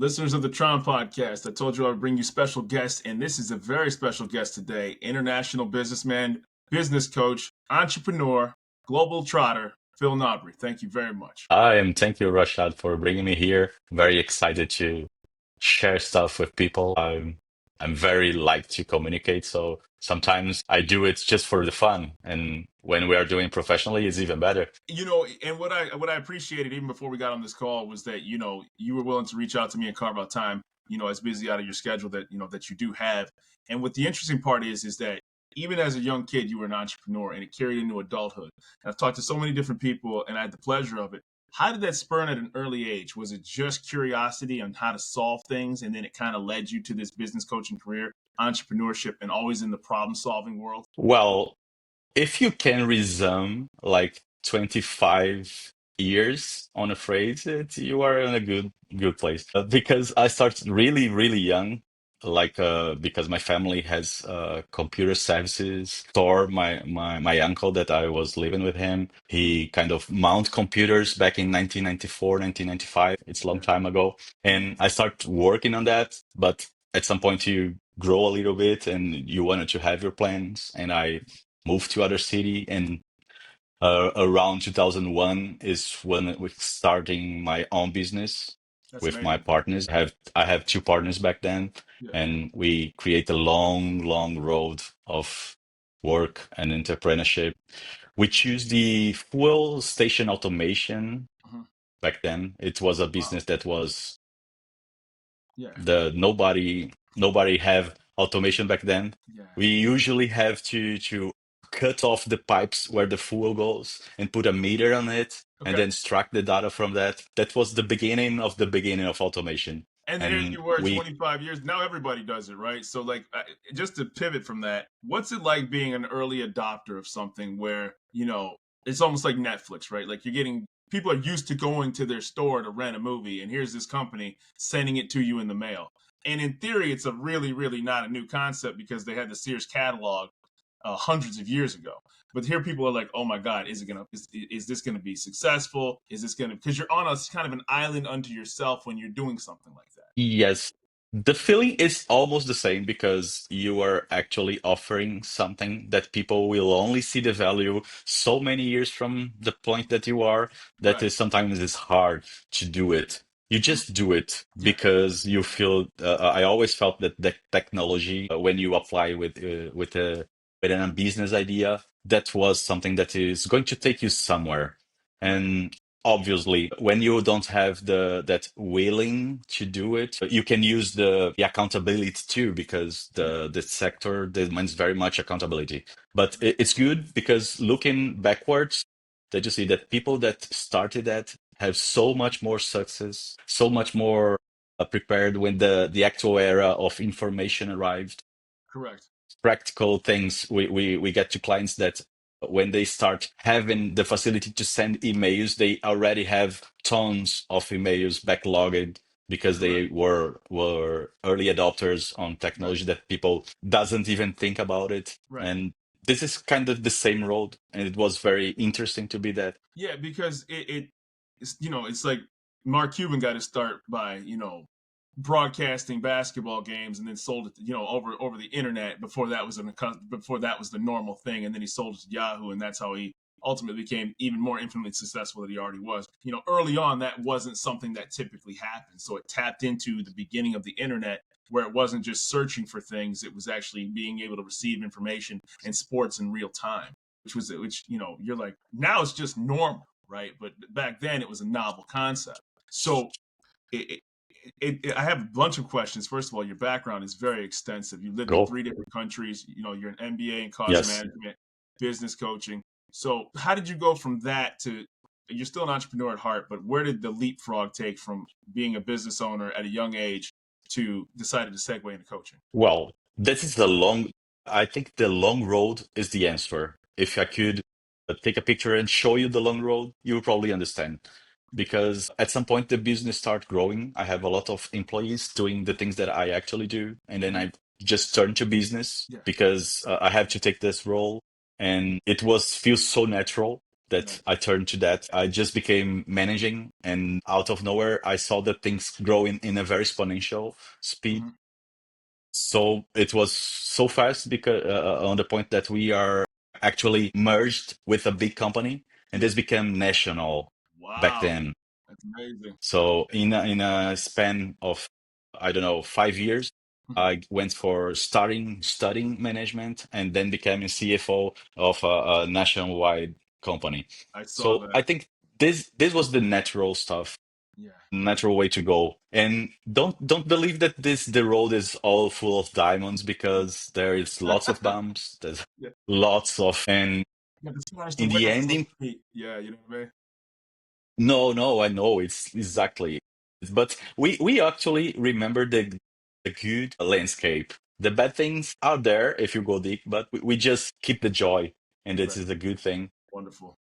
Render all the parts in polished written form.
Listeners of the T.R.O.N podcast, I told you I would bring you special guests, and this is a very special guest today. International businessman, business coach, entrepreneur, global trotter, Phil Nobre. Thank you very much. Thank you, Rashad, for bringing me here. Very excited to share stuff with people. I'm very like to communicate, so sometimes I do it just for the fun, and when we are doing professionally, it's even better. And what I appreciated even before we got on this call was that you were willing to reach out to me and carve out time, as busy out of your schedule that you do have. And what the interesting part is that even as a young kid, you were an entrepreneur, and it carried into adulthood. And I've talked to so many different people, and I had the pleasure of it. How did that spurn at an early age? Was it just curiosity on how to solve things, and then it kind of led you to this business coaching career, entrepreneurship, and always in the problem solving world? Well, if you can resume like 25 years on a phrase, you are in a good place. Because I started really, really young, because my family has computer services store. My uncle that I was living with him, he kind of mount computers back in 1994, 1995. It's a long time ago. And I started working on that, but at some point you grow a little bit and you wanted to have your plans. And I moved to other city, and around 2001 is when we starting my own business That's with my amazing. partners. I have two partners back then, Yeah. and we create a long road of work and entrepreneurship. We choose the fuel station automation. Mhm. Back then it was a Wow. business that was Yeah. the nobody have automation back then. Yeah. We usually have to cut off the pipes where the fuel goes and put a meter on it and Okay. then extract the data from that. That was the beginning of automation. And then here And you were we 25 years. Now everybody does it, right? So, like, just to pivot from that, what's it like being an early adopter of something where, it's almost like Netflix, right? Like, people are used to going to their store to rent a movie, and here's this company sending it to you in the mail. And in theory, it's a really, really not a new concept because they had the Sears catalog hundreds of years ago. But here people are like, oh my God, is this gonna be successful? Is this gonna because you're on a kind of an island unto yourself when you're doing something like that. Yes, the feeling is almost the same because you are actually offering something that people will only see the value so many years from the point that you are, that Right. is sometimes it's hard to do it. You just do it Yeah. because you feel. I always felt that the technology, when you apply with a business idea, that was something that is going to take you somewhere. Right. And obviously, when you don't have the that willing to do it, you can use the accountability too, because Yeah. the sector demands very much accountability. But it's good because looking backwards, that you see that people that started that have so much more success, so much more prepared when the actual era of information arrived. Correct. Practical things we get to clients that when they start having the facility to send emails, they already have tons of emails backlogged because Correct. they were early adopters on Right. technology that people doesn't even think about it. Right. And this is kind of the same road, and it was very interesting to be that. Yeah, because it's like Mark Cuban got his start by broadcasting basketball games and then sold it over the internet before that was the normal thing, and then he sold it to Yahoo, and that's how he ultimately became even more infinitely successful than he already was. Early on that wasn't something that typically happened, so it tapped into the beginning of the internet where it wasn't just searching for things, it was actually being able to receive information and sports in real time, which you're like, now it's just normal, right? But back then it was a novel concept. So it, I have a bunch of questions. First of all, your background is very extensive. You lived in Go. 3 different countries. You're an MBA in cost Yes. management, business coaching. So how did you go from that to you're still an entrepreneur at heart, but where did the leapfrog take from being a business owner at a young age to decided to segue into coaching? Well, this is the long, I think the long road is the answer. If I could take a picture and show you the long road, you will probably understand. Yeah. Because at some point the business start growing. I have a lot of employees doing the things that I actually do, and then Mhm. I just turn to business Yeah. because I have to take this role, and it was feels so natural. that Nice. I turned to that. I just became managing, and out of nowhere, I saw that things grow in a very exponential speed. Hmm. So it was so fast because on the point that we are actually merged with a big company, and Yeah. this became national back Wow. then. That's amazing. So in a span of, I don't know, 5 years, Mhm. I went for starting studying management and then became a CFO of a nationwide company. I saw So that. I think this was the natural stuff, Yeah. natural way to go. And don't believe that this the road is all full of diamonds, because there is lots of bumps. There's Yeah. lots of, and You got to smash the in the windows off ending, the feet. Yeah, you know what I mean? no, I know it's exactly. But we actually remember the good landscape. The bad things are there if you go deep, but we just keep the joy, and this Right. is a good thing. Wonderful.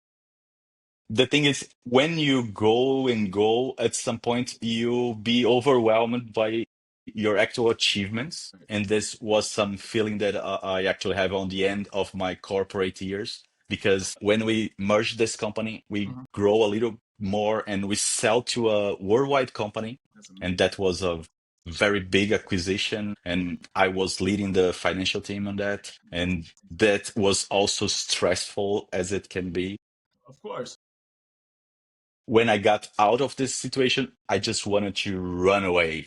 The thing is, when you go and go, at some point you'll be overwhelmed by your actual achievements. Right. And this was some feeling that I actually have on the end of my corporate years. Because when we merged this company, we Hmm. grow a little more and we sell to a worldwide company. That's And amazing. that was a very big acquisition. And I was leading the financial team on that. And that was also stressful as it can be. Of course. When I got out of this situation, I just wanted to run away,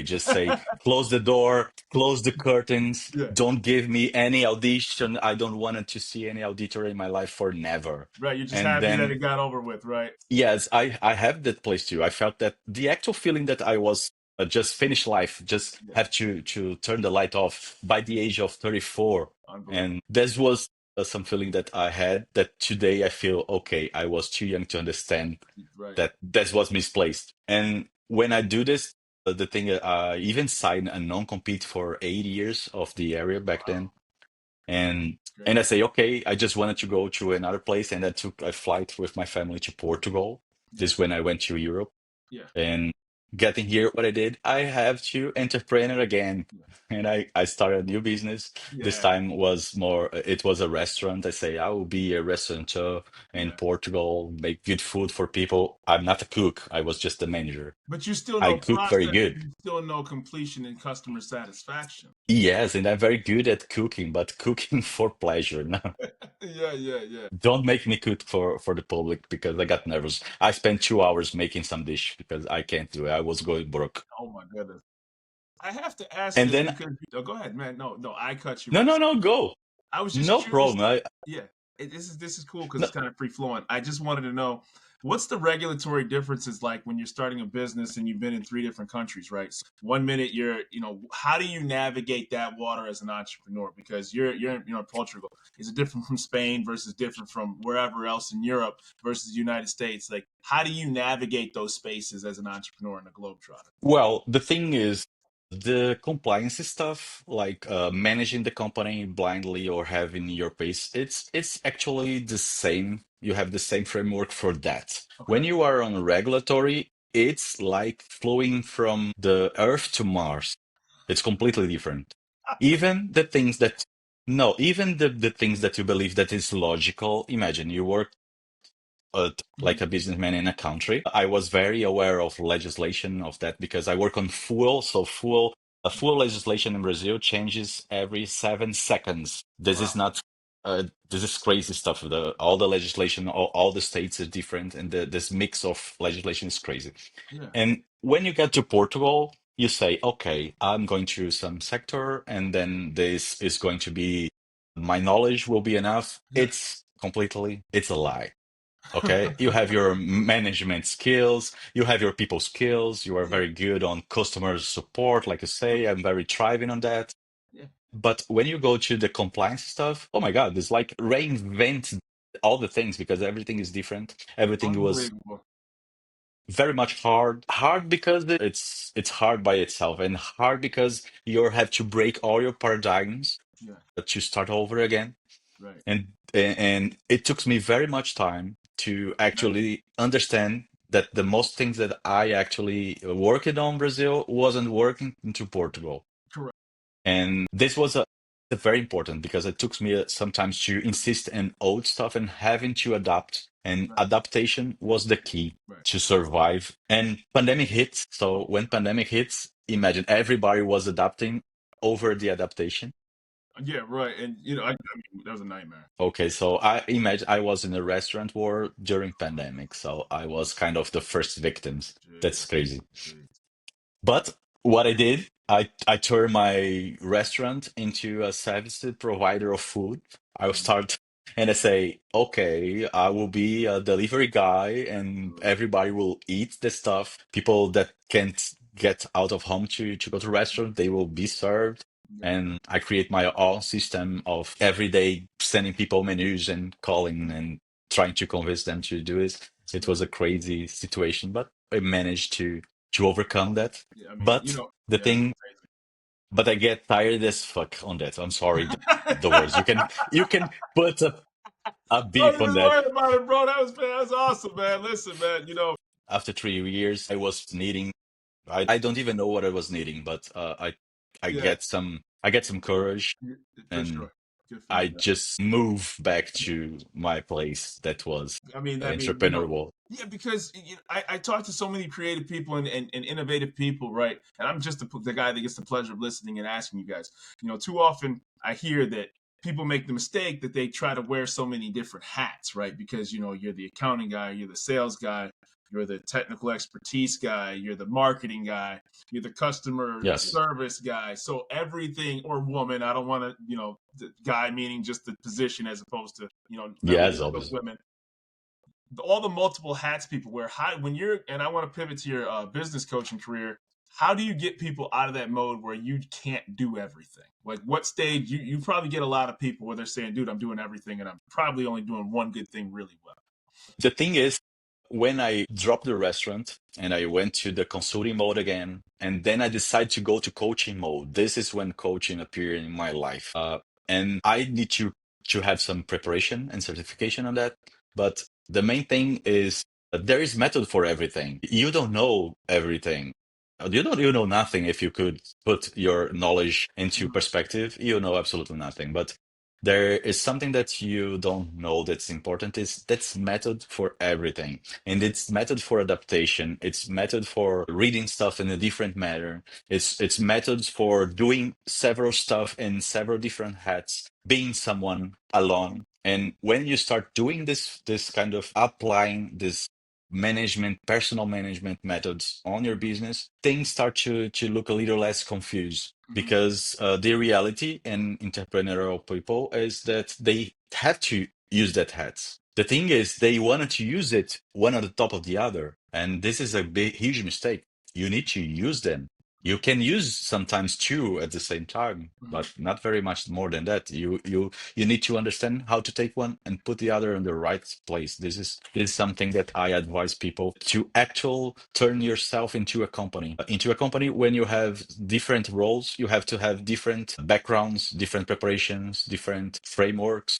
just say, close the door, close the curtains, Yeah. don't give me any audition. I don't want to see any auditor in my life for never. Right. You're just And happy that then, it got over with, right? yes, I have that place too. I felt that the actual feeling that I was just finish life, just Yeah. have to turn the light off by the age of 34. Unbelievable. And this was some feeling that I had that today I feel, okay, I was too young to understand Right. that was misplaced. And when I do this, the thing, I even signed a non-compete for 8 years of the area back Wow. then. And That's great. and I say, okay, I just wanted to go to another place, and I took a flight with my family to Portugal. Yeah. This is when I went to Europe. Yeah. And getting here, what I did, I have to entrepreneur again. Yeah. And I started a new business. This Yeah. time was more, it was a restaurant. I say, I will be a restaurateur in Yeah. Portugal, make good food for people. I'm not a cook. I was just a manager. But you still I know cook very process. good. You still know completion and customer satisfaction. Yes, and I'm very good at cooking, but cooking for pleasure. No, Yeah. Yeah. Yeah. don't make me cook for the public because I got nervous. I spent 2 hours making some dish because I can't do it. I was going broke. Oh my goodness. I have to ask you And this then, because oh, go ahead, man. No, no, I cut you no, off. no, no, go. I was just No curious. problem. I Yeah, this is cool because no, it's kind of free flowing. I just wanted to know what's the regulatory differences like when you're starting a business and you've been in three different countries, right? So 1 minute you're, how do you navigate that water as an entrepreneur? Because you're in, Portugal. Is it different from Spain versus different from wherever else in Europe versus the United States? Like, how do you navigate those spaces as an entrepreneur and a globetrotter? well, the thing is, the compliance stuff, like managing the company blindly or having your pace, it's actually the same. You have the same framework for that. Okay. When you are on regulatory, it's like flowing from the Earth to Mars. It's completely different. Even the things that no, even the things that you believe that is logical. Imagine you work Mhm. like a businessman in a country. I was very aware of legislation of that because I work on fuel. So a fuel legislation in Brazil changes every 7 seconds. This Wow. is not, this is crazy stuff. All the legislation, all the states are different, and this mix of legislation is crazy. Yeah. And when you get to Portugal, you say, okay, I'm going to some sector, and then this is going to be, my knowledge will be enough. Yeah. It's a lie. Okay, you have your management skills, you have your people skills, you are Yeah. very good on customer support, like you say, I'm very thriving on that. Yeah. But when you go to the compliance stuff, oh my God, it's like reinvent all the things because everything is different. Everything was Unbelievable. very much hard. Hard because it's hard by itself, and hard because you have to break all your paradigms Yeah. to start over again. Right. And it took me very much time to Nice. actually understand that the most things that I actually worked on Brazil wasn't working into Portugal. Correct. And this was very important because it took me sometimes to insist on old stuff and having to adapt. And Right. adaptation was the key Right. to survive. And pandemic hits. So when pandemic hits, imagine everybody was adapting over the adaptation. Yeah. Right. And I mean, that was a nightmare. Okay, so I imagine I was in the restaurant war during pandemic, so I was kind of the first victims. That's Jeez. crazy. Jeez. But what I did, I turned my restaurant into a service provider of food. I will Mm, start and I say, okay, I will be a delivery guy and absolutely. everybody will eat the stuff. People that can't get out of home to go to restaurant, they will be served. Yeah. And I create my own system of every day sending people menus and calling and trying to convince them to do it. It Yeah. was a crazy situation, but I managed to overcome that. Yeah. I mean, But the yeah, thing, but I get tired as fuck on that. I'm sorry, the it's words. You can put a Don't beep on even that. worry about it, bro. That was awesome, man. Listen, man. After 3 years, I was needing. I don't even know what I was needing, but Yeah, I get some courage, for and sure. Good for I you, man. just move back to my place that was entrepreneur world. yeah, because I talk to so many creative people and innovative people, right? And I'm just the guy that gets the pleasure of listening and asking you guys. Too often I hear that people make the mistake that they try to wear so many different hats, right? Because you're the accounting guy, you're the sales guy, you're the technical expertise guy, you're the marketing guy, you're the customer Yes, service guy. So everything, or woman, I don't want to, the guy meaning just the position as opposed to, yes, members of obviously. women, all the multiple hats people wear. How when you're and I want to pivot to your business coaching career. How do you get people out of that mode where you can't do everything? Like, what stage you probably get a lot of people where they're saying, "Dude, I'm doing everything, and I'm probably only doing one good thing really well." The thing is, when I dropped the restaurant and I went to the consulting mode again, and then I decided to go to coaching mode, this is when coaching appeared in my life. And I need to have some preparation and certification on that. But the main thing is there is method for everything. You don't know everything. You know nothing if you could put your knowledge into Mm-hmm. perspective. You know absolutely nothing. But there is something that you don't know that's important is that's method for everything. And it's method for adaptation. It's method for reading stuff in a different manner. It's methods for doing several stuff in several different hats, being someone alone. And when you start doing this kind of applying this personal management methods on your business, things start to look a little less confused Mm-hmm. because the reality in entrepreneurial people is that they have to use that hats. The thing is, they wanted to use it one on the top of the other, and this is a big, huge mistake. You need to use them. You can use sometimes two at the same time, Mm-hmm. but not very much more than that. You need to understand how to take one and put the other in the right place. This is something that I advise people to actual turn yourself into a company. Into a company when you have different roles, you have to have different backgrounds, different preparations, different frameworks.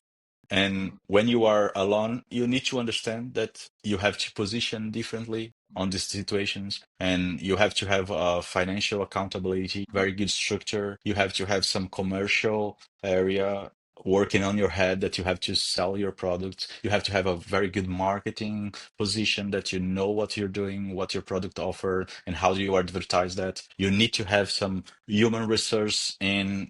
And Mm-hmm. when you are alone, you need to understand that you have to position differently on Right. these situations, and you have to have a financial accountability, Mm-hmm. very good structure. You have to have some commercial area working on your head that you have to sell your products. You have to have a very good marketing position that you know what you're doing, what your product offer, and how do you advertise that. You need to have some human resource in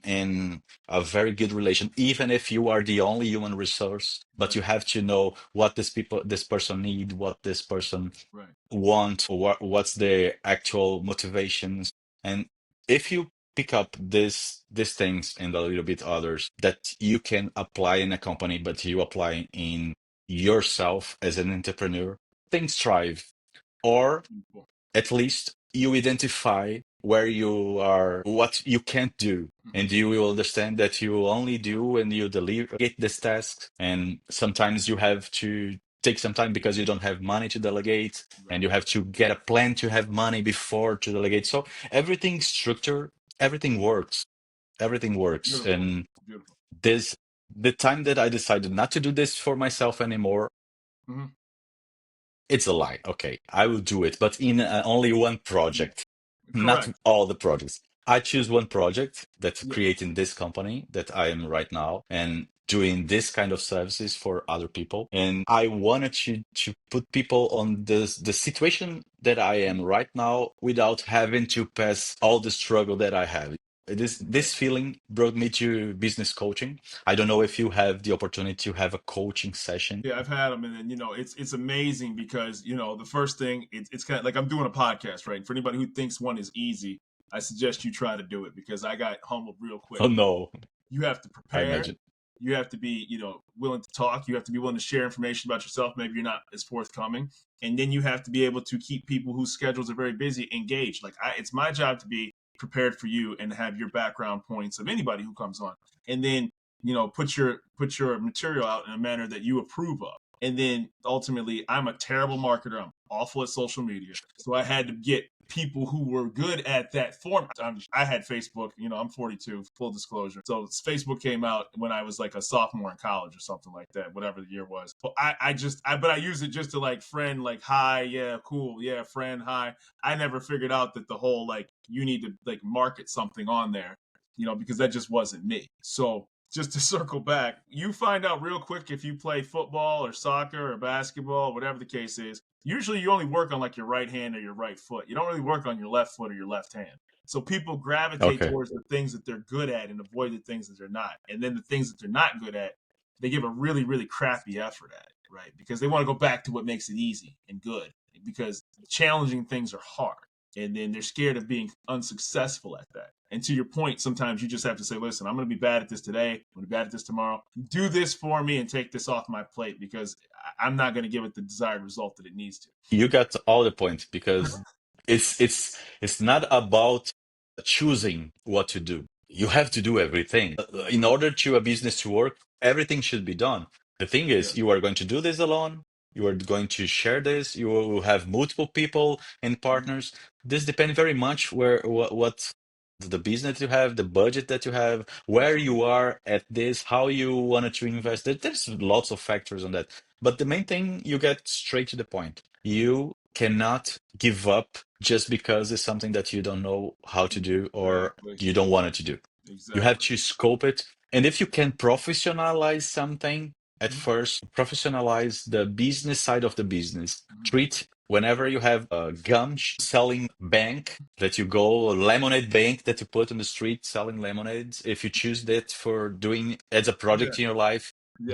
a very good relation, even if you are the only human resource. But Right. you have to know what this person need, what this person Right. want, or what's their actual motivations. And if you pick up these things and a little bit others that you can apply in a company, but you apply in yourself as an entrepreneur, things thrive. Or Beautiful. at least you identify where you are, what you can't do. Mm-hmm. And you will understand that you will only do when you delegate this task. And sometimes you have to take some time because you don't have money to delegate, Right. and you have to get a plan to have money before to delegate. So everything structure, everything works. Everything works. Beautiful. And Beautiful. this the time that I decided not to do this for myself anymore, Mm-hmm. it's a lie. Okay, I will do it, but in only one project, not Correct. all the projects. I choose one project that's Yeah, creating this company that I am right now and doing this kind of services for other people. And I wanted to put people on the situation that I am right now without having to pass all the struggle that I have. This right. feeling brought me to business coaching. I don't know if you have the opportunity to have a coaching session. Yeah, I've had them, and then it's amazing because the first thing it's kind of like I'm doing a podcast, right? And for anybody who thinks one is easy, I suggest you try to do it because I got humbled real quick. Oh no, You have to I prepare. imagine. You have to be willing to talk. You have to be willing to share information about yourself. Maybe you're not as forthcoming, and then you have to be able to keep people whose schedules are very busy engaged. Like it's my job to be prepared for you and have your background points of anybody who comes on, and then put your material out in a manner that you approve of. And then ultimately, I'm a terrible marketer. I'm awful at social media, so I had to get people who were good at that form. I had Facebook. I'm 42. Full disclosure. So Facebook came out when I was like a sophomore in college or something like that, whatever the year was. But I use it just to like friend, like hi, yeah, cool, yeah, friend, hi. I never figured out that the whole like you need to like market something on there, because that just wasn't me. So just to circle back, you find out real quick if you play football or soccer or basketball, whatever the case is. Usually you only work on like your right hand or your right foot. You don't really work on your left foot or your left hand. So people gravitate Okay. towards the things that they're good at and avoid the things that they're not. And then the things that they're not good at, they give a really, really crappy effort at it, right? Because they want to go back to what makes it easy and good. Because challenging things are hard. And then they're scared of being unsuccessful at that. And to your point, sometimes you just have to say, listen, I'm going to be bad at this today. I'm going to be bad at this tomorrow. Do this for me and take this off my plate because I'm not going to give it the desired result that it needs to. You got all the points because it's not about choosing what to do. You have to do everything. In order to a business to work, everything should be done. The thing is, Yes. you are going to do this alone. You are going to share this. You will have multiple people and Mm-hmm. partners. This depends very much what the business you have, the budget that you have, where you Absolutely. are at this, how you wanted to invest. There's lots of factors on that. But the main thing, you get straight to the point. You cannot give up just because it's something that you don't know how to do or Exactly. you don't want it to do. You have Exactly. to scope it. And if you can professionalize something at Mm-hmm. first, professionalize the business side of the business. Mm-hmm. Treat whenever you have a gum selling bank that you go, a lemonade bank that you put on the street selling lemonades. If you choose that for doing as a Yeah. project in your life,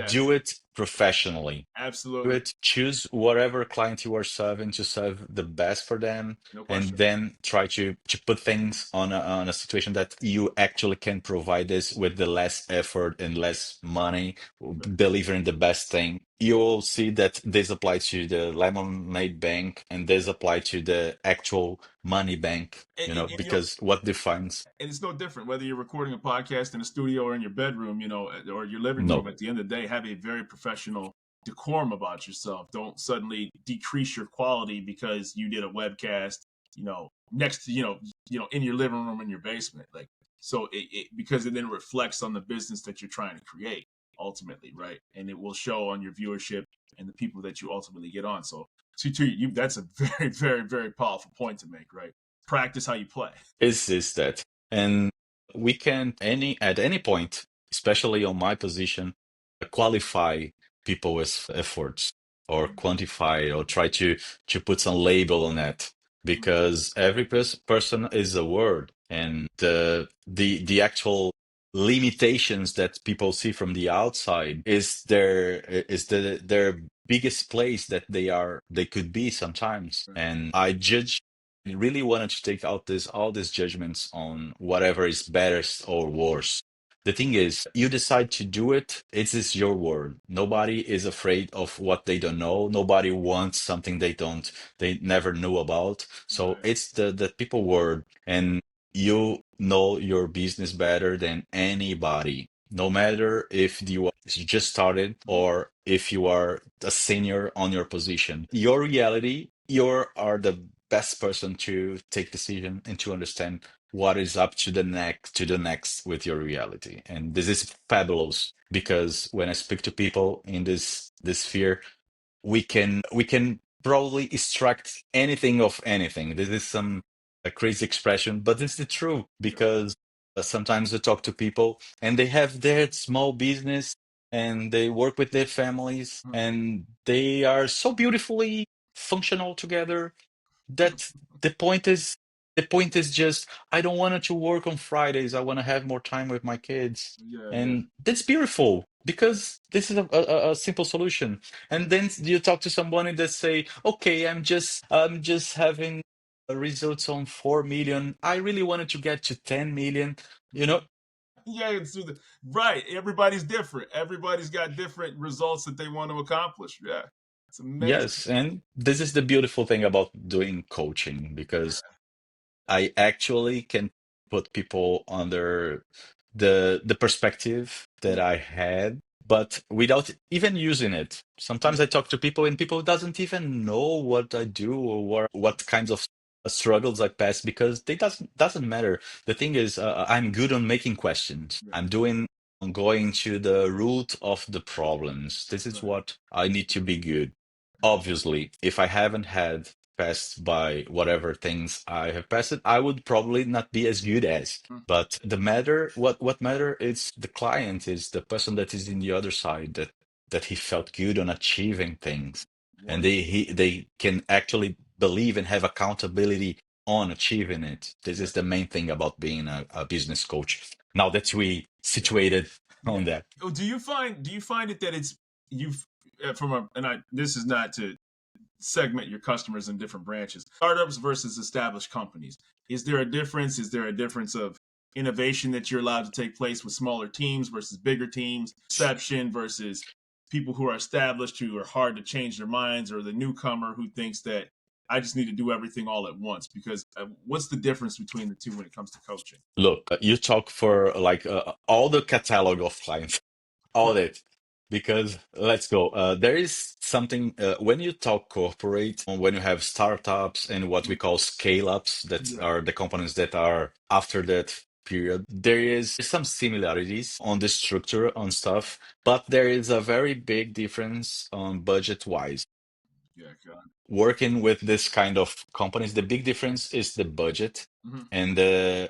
do Yes. it professionally. Do Absolutely. it. Choose whatever client you are serving to serve the best for them, No and question. then try to put things on a situation that you actually can provide this with the less effort and less money, Right. delivering the best thing. You will see that this applies to the lemonade bank and this apply to the actual money bank, And because what defines and it's no different whether you're recording a podcast in a studio or in your bedroom, or your living room. no. At the end of the day, have a very professional decorum about yourself. Don't suddenly decrease your quality because you did a webcast, next to in your living room in your basement. Like so, because it then reflects on the business that you're trying to create ultimately, right? And it will show on your viewership and the people that you ultimately get on. So, to you, that's a very, very, very powerful point to make, right? Practice how you play. Is that, and we can any at any point, especially on my position, qualify people's efforts or quantify or try to put some label on it, because every person is a word, and the actual limitations that people see from the outside is their biggest place that they could be sometimes. Right. And I judge really wanted to take out this all these judgments on whatever is better or worse. The thing is, you decide to do it, it is your word. Nobody is afraid of what they don't know. Nobody wants something they never knew about. So Right. it's the people word, and you know your business better than anybody. No matter if you just started Mhm. or if you are a senior on your position, your reality, you are the best person to take decision and to understand what is up to the next with your reality. And this is fabulous because when I speak to people in this sphere, we can probably extract anything of anything. This is some a crazy expression, but it's the truth Yeah. because sometimes I talk to people and they have their small business and they work with their families Mm. and they are so beautifully functional together that the point is the point is just I don't want to work on Fridays. I want to have more time with my kids, Yeah. Yeah. and that's beautiful because this is a simple solution. And then you talk to someone that say, "Okay, I'm just having results on 4 million. I really wanted to get to 10 million." You know, Yeah, it's right. Everybody's different. Everybody's got different results that they want to accomplish. Yeah, it's amazing. yes, and this is the beautiful thing about doing coaching because I actually can put people under the perspective that Yeah, I had, but without even using it. yeah, Sometimes I talk to people and people doesn't even know what I do or what kinds of struggles I pass because they doesn't matter. The thing is, I'm good on making questions. yeah. I'm going to the root of the problems. This is Right. what I need to be good. Yeah. Obviously, if I haven't had passed by whatever things I have passed, I would probably not be as good as. Mm. But what matter is the client, is the person that is in the other side that he felt good on achieving things, and Wonderful. they can actually believe and have accountability on achieving it. This Yeah. is the main thing about being a business coach. Now that we Yeah. situated Yeah. on that. Oh, do you find it that it's you've from a and I this is not to segment your customers in different branches. Startups versus established companies. Is there a difference? Is there a difference of innovation that you're allowed to take place with smaller teams versus bigger teams? Perception versus people who are established who are hard to change their minds, or the newcomer who thinks that I just need to do everything all at once? Because what's the difference between the two when it comes to coaching? Look, you talk for like all the catalog of clients. All it. Because let's go. There is something when you talk corporate, when you have startups and what we call scale ups, that Yeah. are the companies that are after that period, there is some similarities on the structure on stuff, but there is a very big difference on budget wise. Yeah. God. Working with this kind of companies, the big difference is the budget Mm-hmm.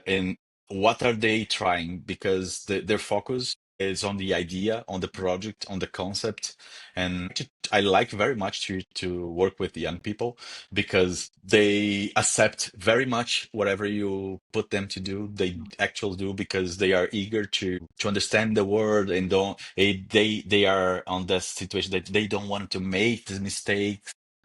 and what are they trying because their focus is on the idea, on the project, on the concept. And I like very much to work with young people because they accept very much whatever you put them to do. They actually do because they are eager to understand the world and don't they are on that situation that they don't want to make the mistake.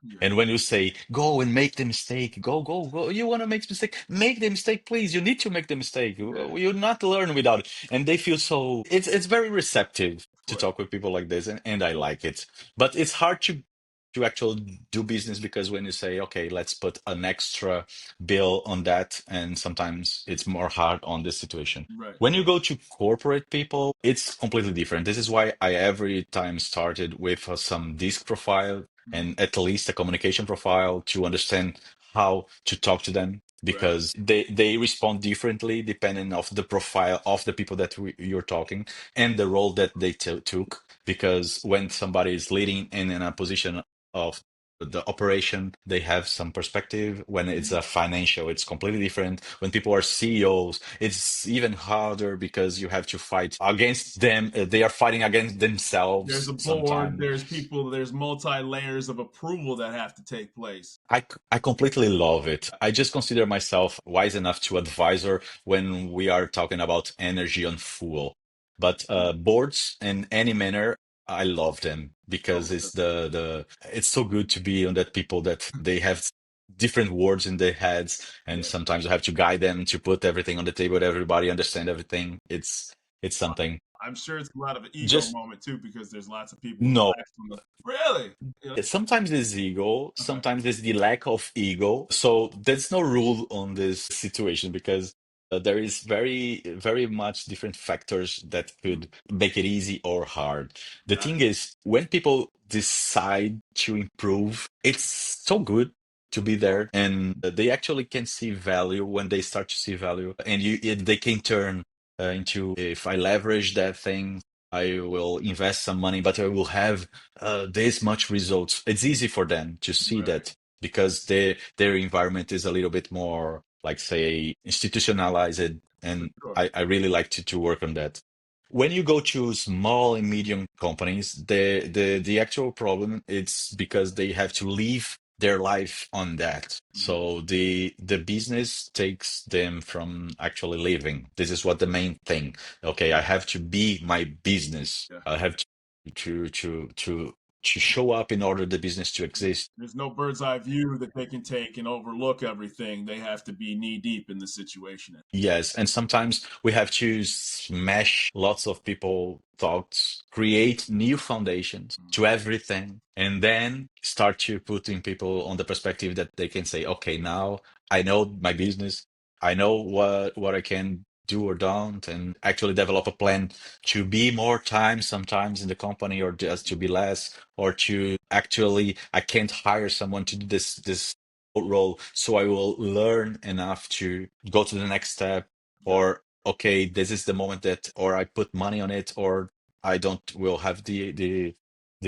Yeah. And when you say, go and make the mistake, go, you want to make the mistake, make the mistake, please. You need to make the mistake. Yeah. You'll not learn without it. And they feel so, it's very receptive Of to course. talk with people like this, and I like it. But it's hard to actually do business because when you say, okay, let's put an extra bill on that, and sometimes it's more hard on this situation. Right. When you go to corporate people, it's completely different. This is why I every time started with some disc profile Mhm. and at least a communication profile to understand how to talk to them Right. because they respond differently depending of the profile of the people that you're talking and the role that they took because when somebody is leading in a position of the operation, they have some perspective. When it's Mhm. a financial, it's completely different. When people are CEOs, it's even harder because you have to fight against them. They are fighting against There's themselves a board, sometimes. there's people, there's multi layers of approval that have to take place. I completely love it. I just consider myself wise enough to advise her when we are talking about energy on fuel. But boards in any manner, I love them Oh, because it's it's so good to be on that people that they have different words in their heads, and yeah. sometimes you have to guide them to put everything on the table, everybody understand everything. It's something. I'm sure it's a lot of an ego Just moment too, because there's lots of people no. relaxed on the really. Yeah. Sometimes there's ego, Okay. sometimes there's the lack of ego. So there's no rule on this situation because there is very much different factors that Mhm. could make it easy or hard. The Got thing is, when people decide to improve, it's so good to be it. there, and they actually can see value when they start to see value, and they can turn into if I leverage that thing. I will invest some money, but I will have this much results. It's easy for them to see Right. that because their environment is a little bit more like say institutionalized, and Sure. I really like to work on that. When you go to small and medium companies, the actual problem it's because they have to live their life on that. Mm-hmm. So the business takes them from actually living. This is what the main thing. Okay, I have to be my business. Yeah. I have to to to to show up in order the business to exist. There's no bird's eye view that they can take and overlook everything. They have to be knee deep in the situation. Yes, and sometimes we have to smash lots of people thoughts, create new foundations Mm-hmm. to everything, and then start to putting people on the perspective that they can say, okay, now I know my business, I know what I can do or don't, and actually develop a plan to be more time sometimes in the company or just to be less, or to actually I can't hire someone to do this role, so I will learn enough to go to the next step, Got or okay, this is the moment that, or I put money on it, or I don't will have the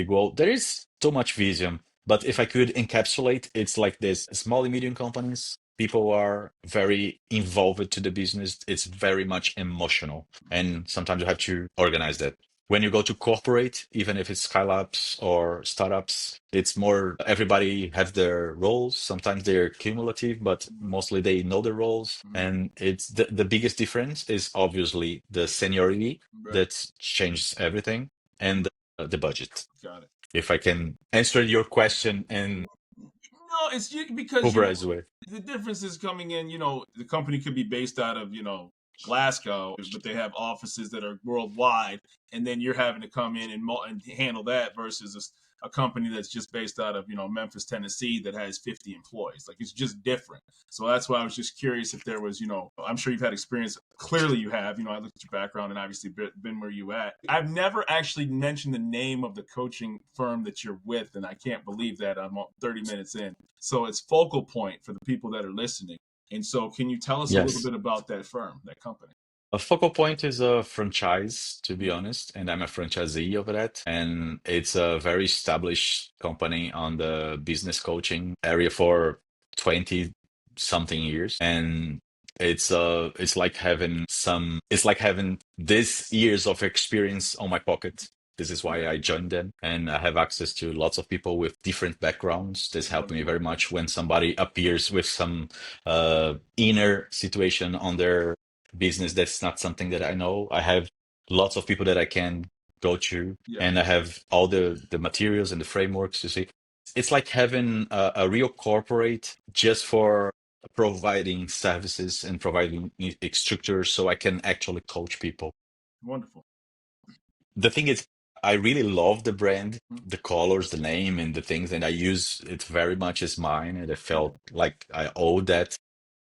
goal. There is so much vision, but if I could encapsulate, it's like this: small and medium companies, people are very involved to the business. It's very much emotional, and sometimes you have to organize that. When you go to corporate, even if it's scale-ups or startups, it's more everybody has their roles. Sometimes they're cumulative, but it. mostly they know their roles. Mm-hmm. And it's the biggest difference is obviously the seniority Right. that changes everything, and the budget. Got it. If I can answer your question in No, it's because pulverized way. the difference is coming in. The company could be based out of Glasgow, but they have offices that are worldwide, and then you're having to come in and handle that versus a company that's just based out of Memphis, Tennessee, that has 50 employees. Like it's just different. So that's why I was just curious if there was, I'm sure you've had experience. Clearly, you have. I looked at your background and obviously been where you at. I've never actually mentioned the name of the coaching firm that you're with, and I can't believe that I'm 30 minutes in. So it's Focal Point for the people that are listening. And so, can you tell us a little Yes. bit about that firm, that company? A Focal Point is a franchise, to be Mm-hmm. honest, and I'm a franchisee of that. And it's a very established company on the business coaching area for 20 something years. And it's like having this years of experience on my pocket. This is why Yeah, I joined them, and I have access to lots of people with different backgrounds. This helped me wonderful. very much when somebody appears with some inner situation on their business that's not something that I know. I have lots of people that I can go to, Yeah, and I have all the materials and the frameworks to see. It's like having a real corporate just for providing services and providing structures so I can actually coach people. wonderful. The thing is, I really love the brand, Mm-hmm. the colors, the name, and the things, and I use it very much as mine. And I Yeah, felt like I owe that.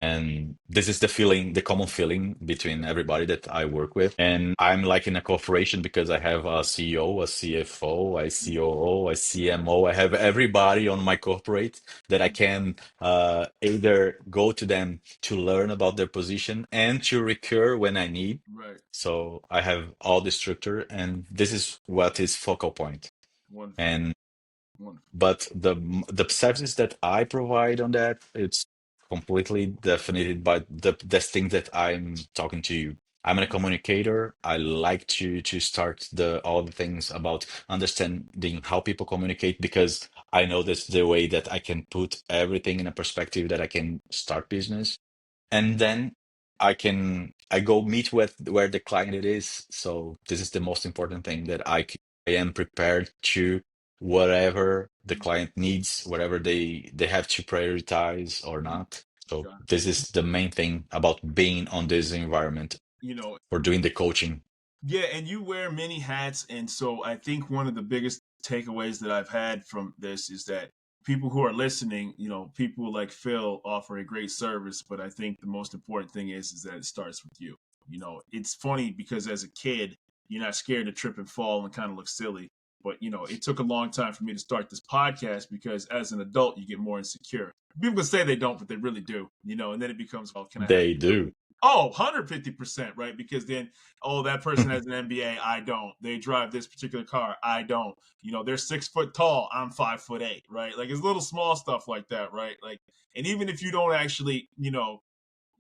And this is the feeling, the common feeling between everybody that I work with. And I'm like in a corporation because I have a CEO, a CFO, a COO, a CMO. I have everybody on my corporate that I can either go to them to learn about their position and to recur when I need. right. So I have all the structure, and this is what is Focal Point. Wonderful. And Wonderful. but the services that I provide on that, it's completely definited by the thing that I'm talking to you. I'm a communicator. I like to start the all the things about understanding how people communicate because I know that's the way that I can put everything in a perspective that I can start business, and then I go meet with where the client it is. So this is the most important thing that I am prepared to whatever the client needs, whatever they have to prioritize or Mm-hmm. not. So Got this is the main thing about being on this environment it. or doing the coaching. Yeah, and you wear many hats. And so I think one of the biggest takeaways that I've had from this is that people who are listening, people like Phil offer a great service, but I think the most important thing is that it starts with you. It's funny because as a kid, you're not scared to trip and fall and kind of look silly. But it took a long time for me to start this podcast because as an adult, you get more insecure. People can say they don't, but they really do. And then it becomes, well, can I have They do. Oh, 150%, right? Because then, oh, that person has an MBA, I don't. They drive this particular car, I don't. They're 6 foot tall, I'm 5'8", right? Like it's little small stuff like that, right? Like, and even if you don't actually,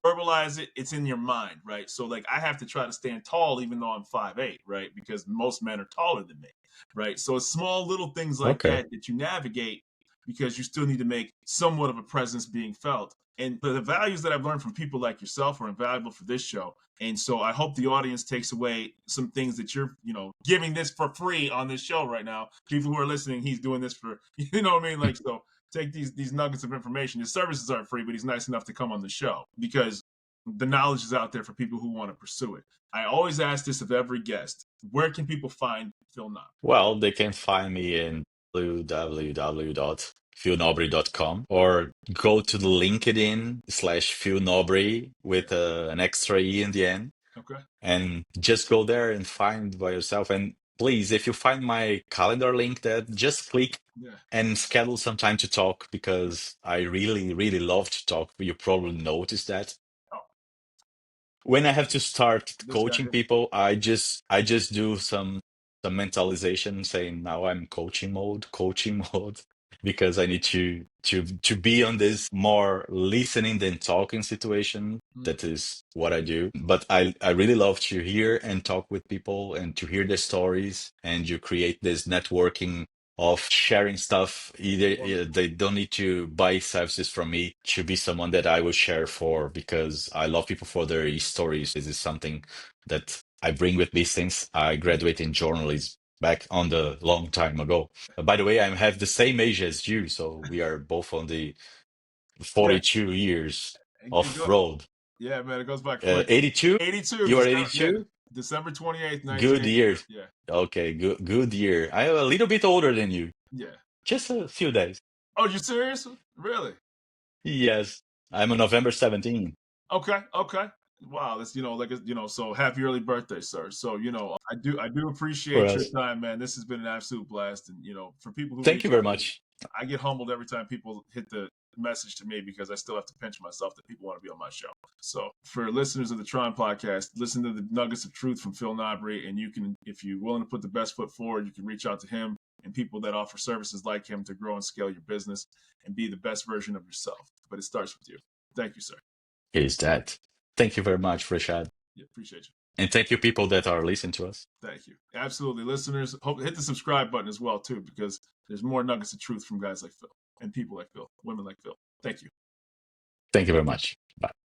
verbalize it, it's in your mind, right? So like I have to try to stand tall even though I'm 5'8", right? Because most men are taller than me, right? So it's small little things like Okay. that you navigate because you still need to make somewhat of a presence being felt. And the values that I've learned from people like yourself are invaluable for this show. And so I hope the audience takes away some things that you're, giving this for free on this show right now. People who are listening, he's doing this for, you know what I mean? Like, so take these nuggets of information. His services aren't free, but he's nice enough to come on the show because the knowledge is out there for people who want to pursue it. I always ask this of every guest: where can people find Phil Nobre? Well, they can find me in www.philnobre.com or go to the LinkedIn/Phil Nobre with an extra E in the end. Okay. And just go there and find by yourself. And please, if you find my calendar link, that just click and schedule some time to talk because I really, really love to talk. You probably noticed that. When I have to start coaching people, I just do some mentalization saying now I'm coaching mode, because I need to be on this more listening than talking situation. That is what I do. But I really love to hear and talk with people and to hear their stories, and you create this networking of sharing stuff. Either they don't need to buy services from me to be someone that I will share for, because I love people for their stories. This is something that I bring with me since I graduated in journalism back on the long time ago. By the way, I have the same age as you, so we are both on the 42 years of road. Yeah, man, it goes back quick. 82? 82. You are 82? December 28th, 1980. Good year. Yeah. Okay, good year. I am a little bit older than you. Yeah. Just a few days. Oh, you serious? Really? Yes. I'm on November 17. Okay. Wow, that's so happy early birthday, sir. So I do appreciate your time, man. This has been an absolute blast, and for people who thank you very much. I get humbled every time people hit the message to me because I still have to pinch myself that people want to be on my show. So for listeners of the T.R.O.N podcast, listen to the nuggets of truth from Phil Nobre, and you can, if you're willing to put the best foot forward, you can reach out to him and people that offer services like him to grow and scale your business and be the best version of yourself. But it starts with you. Thank you, sir. Is that. Thank you very much, Rashad. Yeah, appreciate you. And thank you, people that are listening to us. Thank you. Absolutely. Listeners, hit the subscribe button as well, too, because there's more nuggets of truth from guys like Phil and people like Phil, women like Phil. Thank you. Thank you very much. Bye.